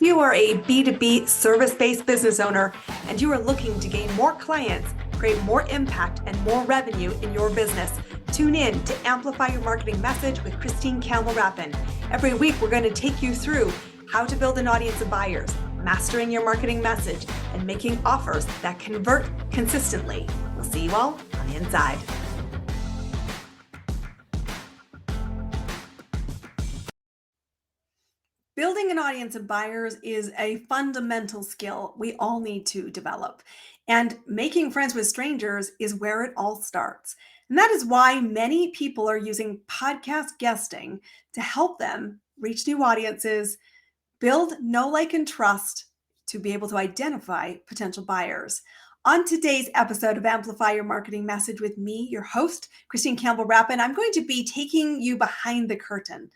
You are a B2B service-based business owner and you are looking to gain more clients, create more impact, and more revenue in your business. Tune in to Amplify Your Marketing Message with Campbell Rapin. Every week, we're going to take you through how to build an audience of buyers, mastering your marketing message, and making offers that convert consistently. We'll see you all on the inside. Building an audience of buyers is a fundamental skill we all need to develop. And making friends with strangers is where it all starts. And that is why many people are using podcast guesting to help them reach new audiences, build know, like, and trust to be able to identify potential buyers. On today's episode of Amplify Your Marketing Message with me, your host, Campbell Rapin, I'm going to be taking you behind the curtain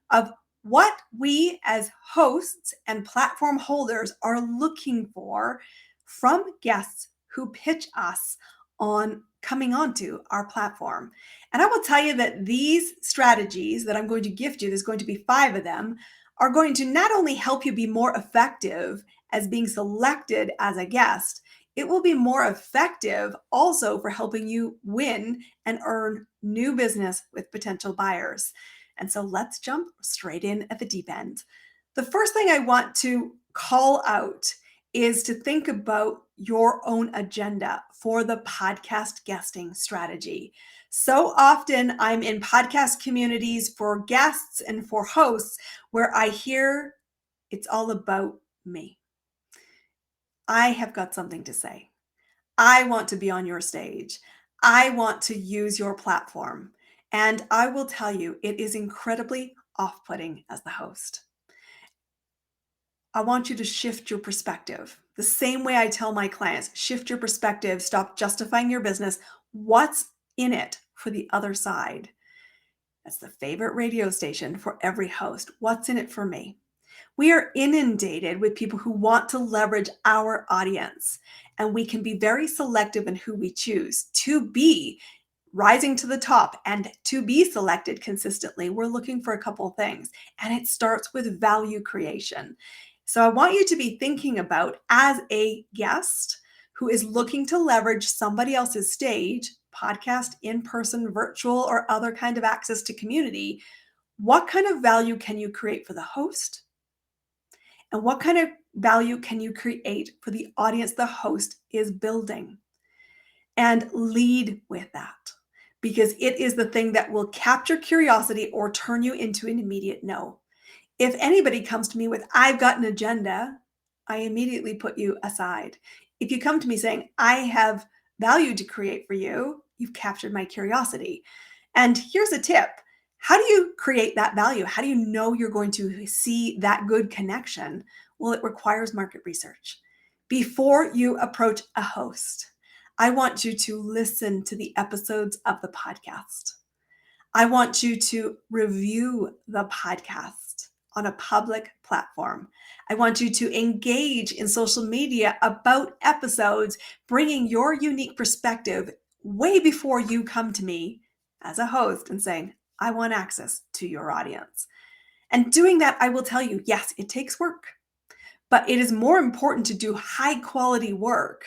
of what we as hosts and platform holders are looking for from guests who pitch us on coming onto our platform. And I will tell you that these strategies that I'm going to gift you, there's going to be 5 of them, are going to not only help you be more effective as being selected as a guest, it will be more effective also for helping you win and earn new business with potential buyers. And so let's jump straight in at the deep end. The first thing I want to call out is to think about your own agenda for the podcast guesting strategy. So often I'm in podcast communities for guests and for hosts where I hear it's all about me. I have got something to say. I want to be on your stage. I want to use your platform. And I will tell you, it is incredibly off-putting as the host. I want you to shift your perspective. The same way I tell my clients, shift your perspective, stop justifying your business. What's in it for the other side? That's the favorite radio station for every host. What's in it for me? We are inundated with people who want to leverage our audience, and we can be very selective in who we choose to be rising to the top and to be selected consistently. We're looking for a couple of things, and it starts with value creation. So I want you to be thinking about, as a guest who is looking to leverage somebody else's stage, podcast, in-person, virtual, or other kind of access to community, what kind of value can you create for the host? And what kind of value can you create for the audience the host is building? And lead with that, because it is the thing that will capture curiosity or turn you into an immediate no. If anybody comes to me with, I've got an agenda, I immediately put you aside. If you come to me saying, I have value to create for you, you've captured my curiosity. And here's a tip. How do you create that value? How do you know you're going to see that good connection? Well, it requires market research. Before you approach a host, I want you to listen to the episodes of the podcast. I want you to review the podcast on a public platform. I want you to engage in social media about episodes, bringing your unique perspective way before you come to me as a host and saying, I want access to your audience. And doing that, I will tell you, yes, it takes work, but it is more important to do high quality work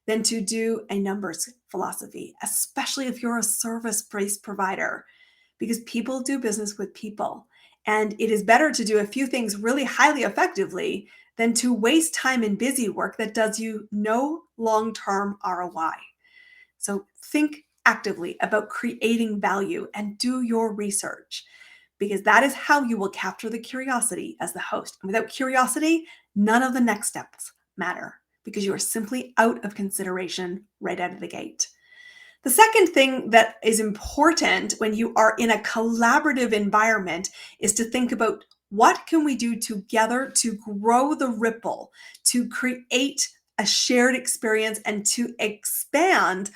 than to do a numbers philosophy, especially if you're a service-based provider, because people do business with people. And it is better to do a few things really highly effectively than to waste time in busy work that does you no long-term ROI. So think actively about creating value and do your research, because that is how you will capture the curiosity as the host. And without curiosity, none of the next steps matter, because you are simply out of consideration right out of the gate. The second thing that is important when you are in a collaborative environment is to think about, what can we do together to grow the ripple, to create a shared experience, and to expand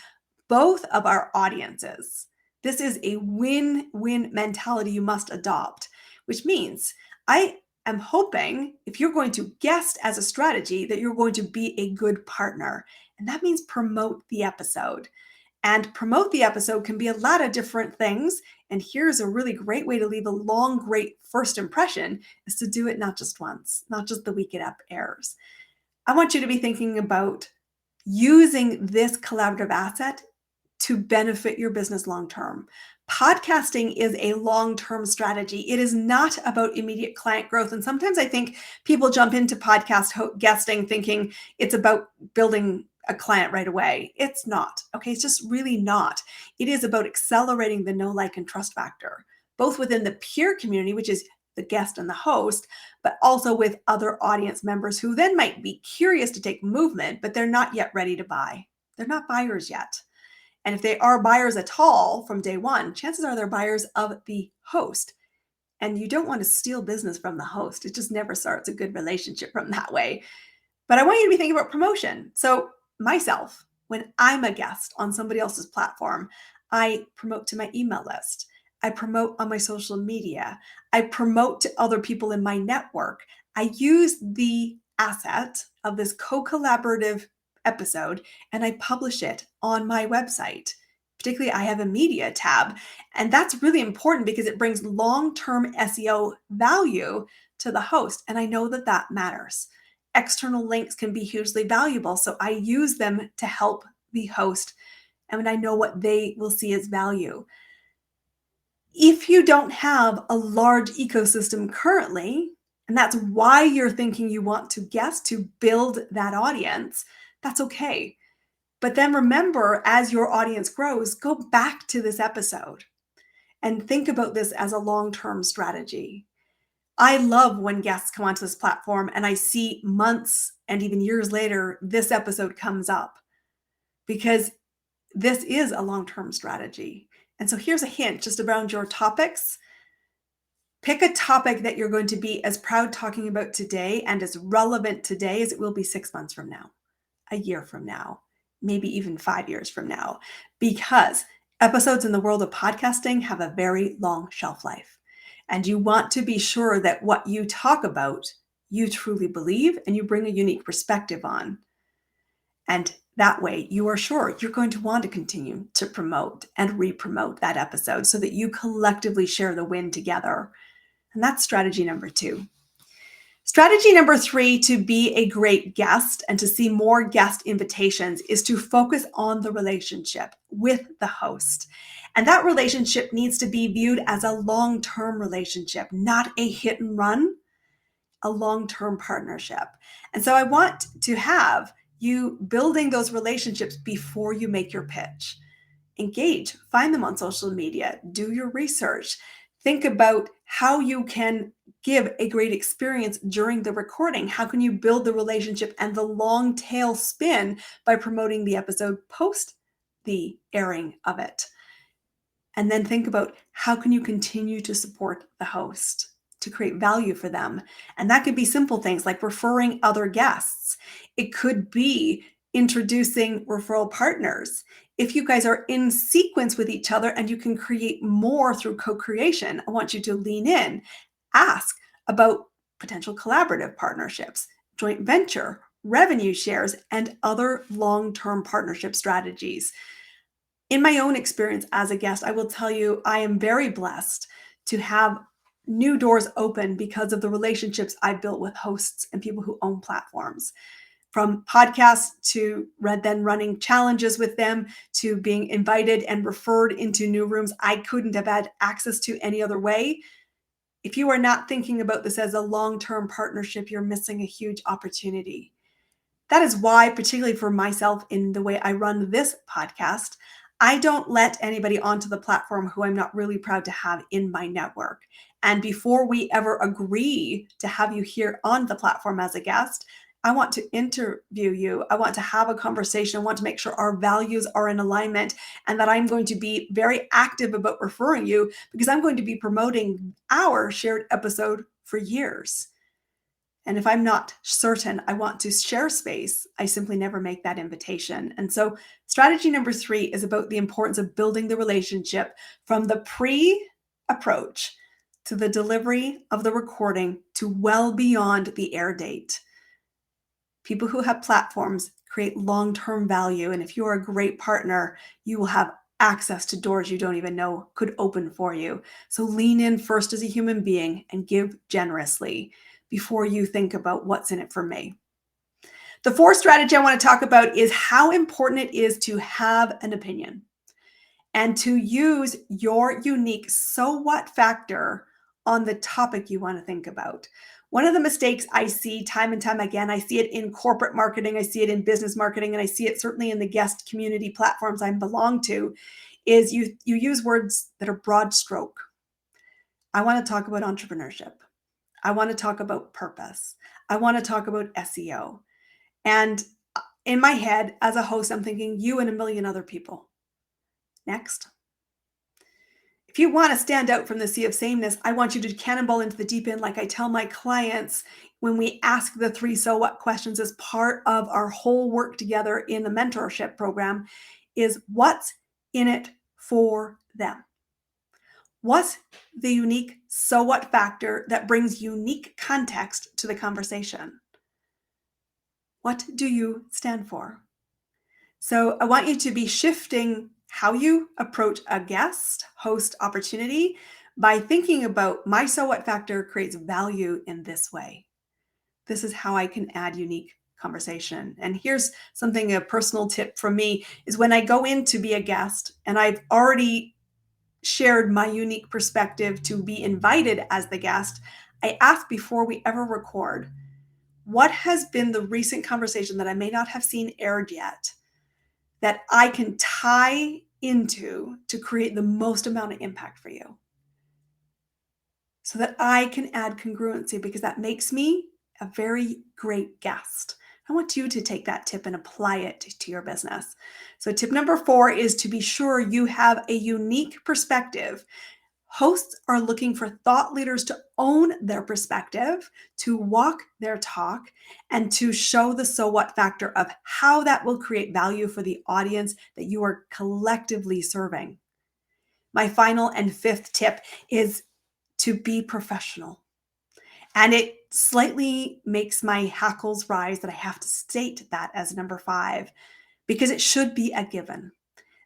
both of our audiences. This is a win-win mentality you must adopt, which means I am hoping, if you're going to guest as a strategy, that you're going to be a good partner. And that means promote the episode. And promote the episode can be a lot of different things. And here's a really great way to leave a long, great first impression is to do it not just once, not just the week it airs. I want you to be thinking about using this collaborative asset to benefit your business long term. Podcasting is a long term strategy. It is not about immediate client growth. And sometimes I think people jump into podcast guesting thinking it's about building a client right away. It's not. Okay. It's just really not. It is about accelerating the know, like, and trust factor, both within the peer community, which is the guest and the host, but also with other audience members who then might be curious to take movement, but they're not yet ready to buy. They're not buyers yet. And if they are buyers at all from day one, chances are they're buyers of the host. And you don't want to steal business from the host. It just never starts a good relationship from that way. But I want you to be thinking about promotion. So, myself, when I'm a guest on somebody else's platform, I promote to my email list. I promote on my social media. I promote to other people in my network. I use the asset of this co-collaborative episode and I publish it on my website. Particularly, I have a media tab. And that's really important because it brings long-term SEO value to the host. And I know that that matters. External links can be hugely valuable. So I use them to help the host. And I know what they will see as value. If you don't have a large ecosystem currently, and that's why you're thinking you want to guest to build that audience, that's okay. But then remember, as your audience grows, go back to this episode and think about this as a long-term strategy. I love when guests come onto this platform and I see months and even years later, this episode comes up because this is a long-term strategy. And so here's a hint just around your topics. Pick a topic that you're going to be as proud talking about today and as relevant today as it will be 6 months from now, a year from now, maybe even 5 years from now, because episodes in the world of podcasting have a very long shelf life. And you want to be sure that what you talk about, you truly believe and you bring a unique perspective on. And that way, you are sure you're going to want to continue to promote and re-promote that episode so that you collectively share the win together. And that's strategy number 2. Strategy number 3 to be a great guest and to see more guest invitations is to focus on the relationship with the host. And that relationship needs to be viewed as a long-term relationship, not a hit and run, a long-term partnership. And so I want to have you building those relationships before you make your pitch. Engage, find them on social media, do your research, think about how you can give a great experience during the recording. How can you build the relationship and the long tail spin by promoting the episode post the airing of it? And then think about how can you continue to support the host to create value for them. And that could be simple things like referring other guests. It could be introducing referral partners. If you guys are in sequence with each other and you can create more through co-creation, I want you to lean in, ask about potential collaborative partnerships, joint venture, revenue shares, and other long-term partnership strategies. In my own experience as a guest, I will tell you, I am very blessed to have new doors open because of the relationships I've built with hosts and people who own platforms. From podcasts to then running challenges with them to being invited and referred into new rooms I couldn't have had access to any other way. If you are not thinking about this as a long-term partnership, you're missing a huge opportunity. That is why, particularly for myself in the way I run this podcast, I don't let anybody onto the platform who I'm not really proud to have in my network. And before we ever agree to have you here on the platform as a guest, I want to interview you. I want to have a conversation. I want to make sure our values are in alignment and that I'm going to be very active about referring you because I'm going to be promoting our shared episode for years. And if I'm not certain I want to share space, I simply never make that invitation. And so strategy number 3 is about the importance of building the relationship from the pre-approach to the delivery of the recording to well beyond the air date. People who have platforms create long-term value. And if you're a great partner, you will have access to doors you don't even know could open for you. So lean in first as a human being and give generously before you think about what's in it for me. The fourth strategy I want to talk about is how important it is to have an opinion and to use your unique so what factor on the topic you want to think about. One of the mistakes I see time and time again, I see it in corporate marketing, I see it in business marketing, and I see it certainly in the guest community platforms I belong to, is you use words that are broad stroke. I want to talk about entrepreneurship. I want to talk about purpose. I want to talk about SEO. And in my head, as a host, I'm thinking you and a million other people. Next. If you want to stand out from the sea of sameness, I want you to cannonball into the deep end like I tell my clients when we ask the 3 so what questions as part of our whole work together in the mentorship program is what's in it for them? What's the unique so what factor that brings unique context to the conversation? What do you stand for? So I want you to be shifting how you approach a guest host opportunity by thinking about my so what factor creates value in this way. This is how I can add unique conversation. And here's something, a personal tip from me is when I go in to be a guest and I've already shared my unique perspective to be invited as the guest, I ask before we ever record, what has been the recent conversation that I may not have seen aired yet that I can tie into to create the most amount of impact for you so that I can add congruency because that makes me a very great guest. I want you to take that tip and apply it to your business. So tip number 4 is to be sure you have a unique perspective. Hosts are looking for thought leaders to own their perspective, to walk their talk, and to show the so what factor of how that will create value for the audience that you are collectively serving. My final and 5th tip is to be professional. And it slightly makes my hackles rise that I have to state that as number 5, because it should be a given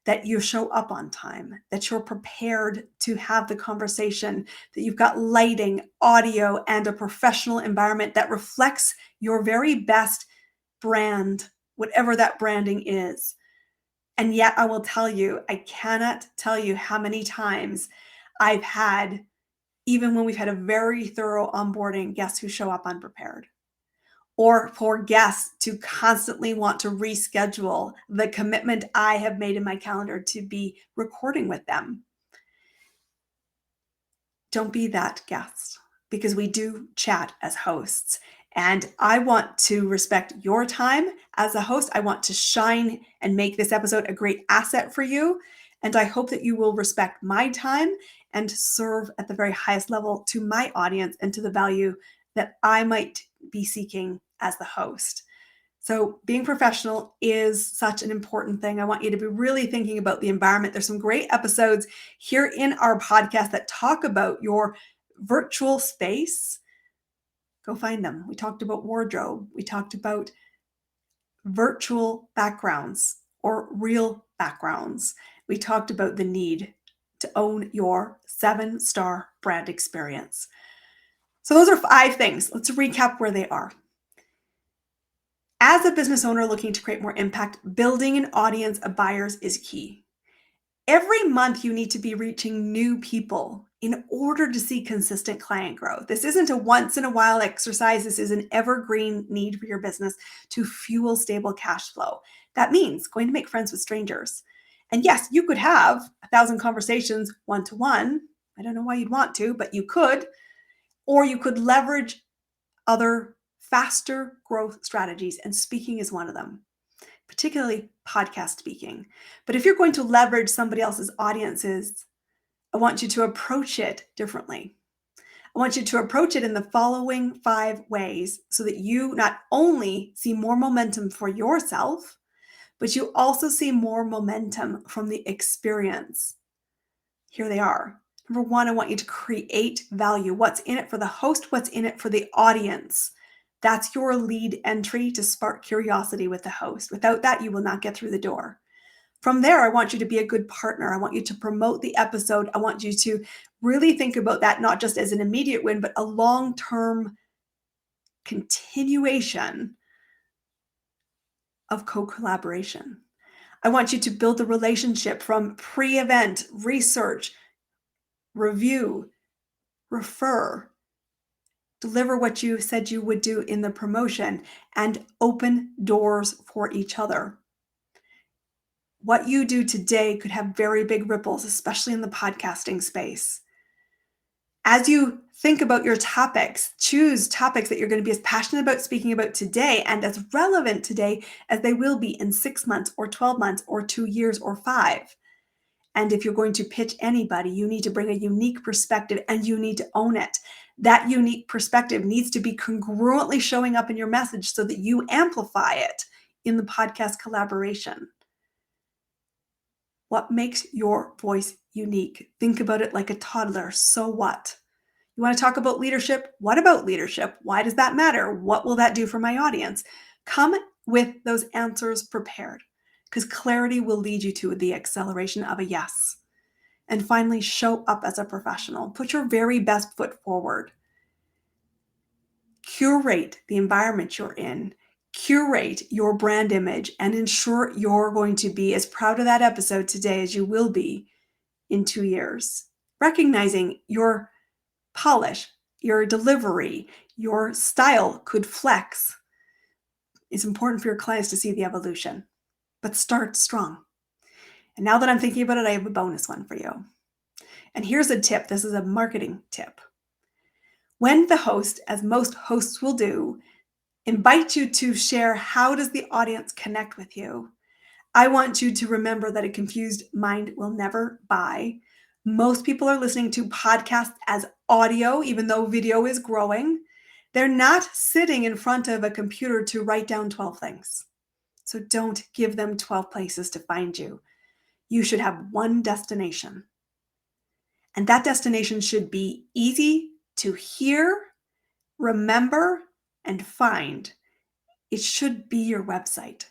that you show up on time, that you're prepared to have the conversation, that you've got lighting, audio, and a professional environment that reflects your very best brand, whatever that branding is. And yet I will tell you, I cannot tell you how many times I've had, even when we've had a very thorough onboarding, guests who show up unprepared. Or for guests to constantly want to reschedule the commitment I have made in my calendar to be recording with them. Don't be that guest because we do chat as hosts. And I want to respect your time as a host. I want to shine and make this episode a great asset for you. And I hope that you will respect my time and serve at the very highest level to my audience and to the value that I might be seeking as the host. So being professional is such an important thing. I want you to be really thinking about the environment. There's some great episodes here in our podcast that talk about your virtual space. Go find them. We talked about wardrobe. We talked about virtual backgrounds or real backgrounds. We talked about the need to own your 7-star brand experience. So those are 5 things. Let's recap where they are. As a business owner looking to create more impact, building an audience of buyers is key. Every month, you need to be reaching new people in order to see consistent client growth. This isn't a once in a while exercise. This is an evergreen need for your business to fuel stable cash flow. That means going to make friends with strangers. And yes, you could have 1,000 conversations one-to-one. I don't know why you'd want to, but you could. Or you could leverage other faster growth strategies, and speaking is one of them, particularly podcast speaking. But if you're going to leverage somebody else's audiences, I want you to approach it differently. I want you to approach it in the following 5 ways so that you not only see more momentum for yourself, but you also see more momentum from the experience. Here they are. Number 1, I want you to create value. What's in it for the host? What's in it for the audience? That's your lead entry to spark curiosity with the host. Without that, you will not get through the door. From there, I want you to be a good partner. I want you to promote the episode. I want you to really think about that not just as an immediate win, but a long-term continuation of co-collaboration. I want you to build the relationship from pre-event, research, review, refer, deliver what you said you would do in the promotion, and open doors for each other. What you do today could have very big ripples, especially in the podcasting space. As you think about your topics, choose topics that you're going to be as passionate about speaking about today and as relevant today as they will be in 6 months or 12 months or 2 years or 5. And if you're going to pitch anybody, you need to bring a unique perspective and you need to own it. That unique perspective needs to be congruently showing up in your message so that you amplify it in the podcast collaboration. What makes your voice unique? Think about it like a toddler. So what? You want to talk about leadership? What about leadership? Why does that matter? What will that do for my audience? Come with those answers prepared, because clarity will lead you to the acceleration of a yes. And finally, show up as a professional. Put your very best foot forward. Curate the environment you're in. Curate your brand image and ensure you're going to be as proud of that episode today as you will be in 2 years. Recognizing your polish, your delivery, your style could flex. It's important for your clients to see the evolution, but start strong. And now that I'm thinking about it, I have a bonus one for you. And here's a tip. This is a marketing tip. When the host, as most hosts will do, invite you to share how does the audience connect with you, I want you to remember that a confused mind will never buy. Most people are listening to podcasts as audio, even though video is growing. They're not sitting in front of a computer to write down 12 things. So don't give them 12 places to find you. You should have one destination. And that destination should be easy to hear, remember, and find. It should be your website.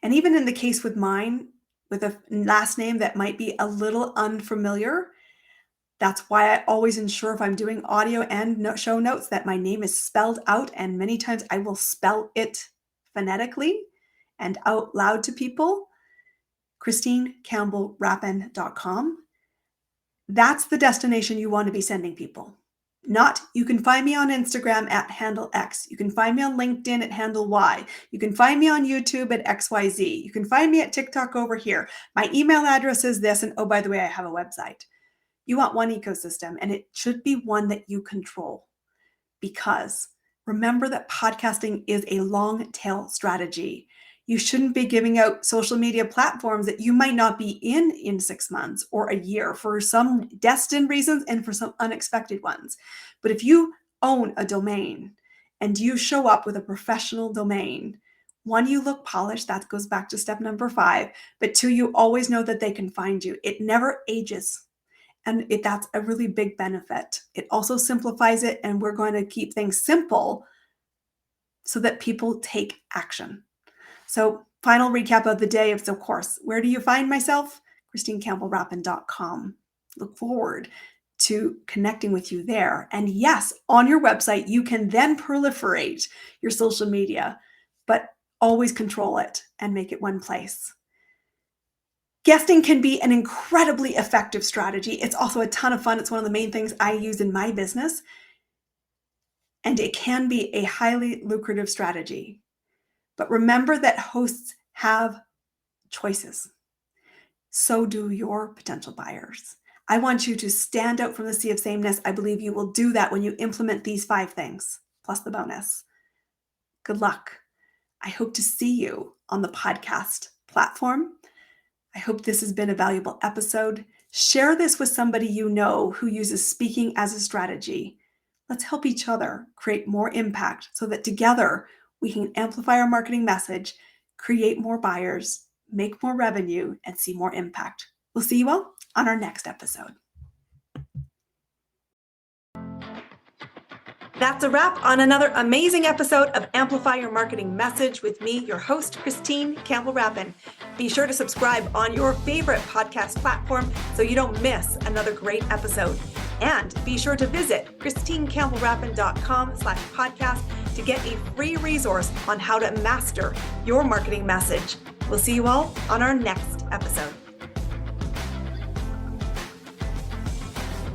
And even in the case with mine, with a last name that might be a little unfamiliar, that's why I always ensure if I'm doing audio and show notes that my name is spelled out, and many times I will spell it phonetically and out loud to people. ChristineCampbellRapin.com. That's the destination you want to be sending people. Not, you can find me on Instagram at handle X. You can find me on LinkedIn at handle Y. You can find me on YouTube at XYZ. You can find me at TikTok over here. My email address is this. And oh, by the way, I have a website. You want one ecosystem, and it should be one that you control. Because remember that podcasting is a long tail strategy. You shouldn't be giving out social media platforms that you might not be in 6 months or a year for some destined reasons and for some unexpected ones. But if you own a domain and you show up with a professional domain, one, you look polished. That goes back to step number 5. But 2, you always know that they can find you. It never ages. And that's a really big benefit. It also simplifies it, and we're going to keep things simple so that people take action. So final recap of the day is, of course, where do you find myself? ChristineCampbellRapin.com. Look forward to connecting with you there. And yes, on your website, you can then proliferate your social media, but always control it and make it one place. Guesting can be an incredibly effective strategy. It's also a ton of fun. It's one of the main things I use in my business. And it can be a highly lucrative strategy. But remember that hosts have choices. So do your potential buyers. I want you to stand out from the sea of sameness. I believe you will do that when you implement these 5 things, plus the bonus. Good luck. I hope to see you on the podcast platform. I hope this has been a valuable episode. Share this with somebody you know who uses speaking as a strategy. Let's help each other create more impact so that together we can amplify our marketing message, create more buyers, make more revenue, and see more impact. We'll see you all on our next episode. That's a wrap on another amazing episode of Amplify Your Marketing Message with me, your host, Christine Campbell Rapin. Be sure to subscribe on your favorite podcast platform so you don't miss another great episode. And be sure to visit christinecampbellrapin.com/podcast to get a free resource on how to master your marketing message. We'll see you all on our next episode.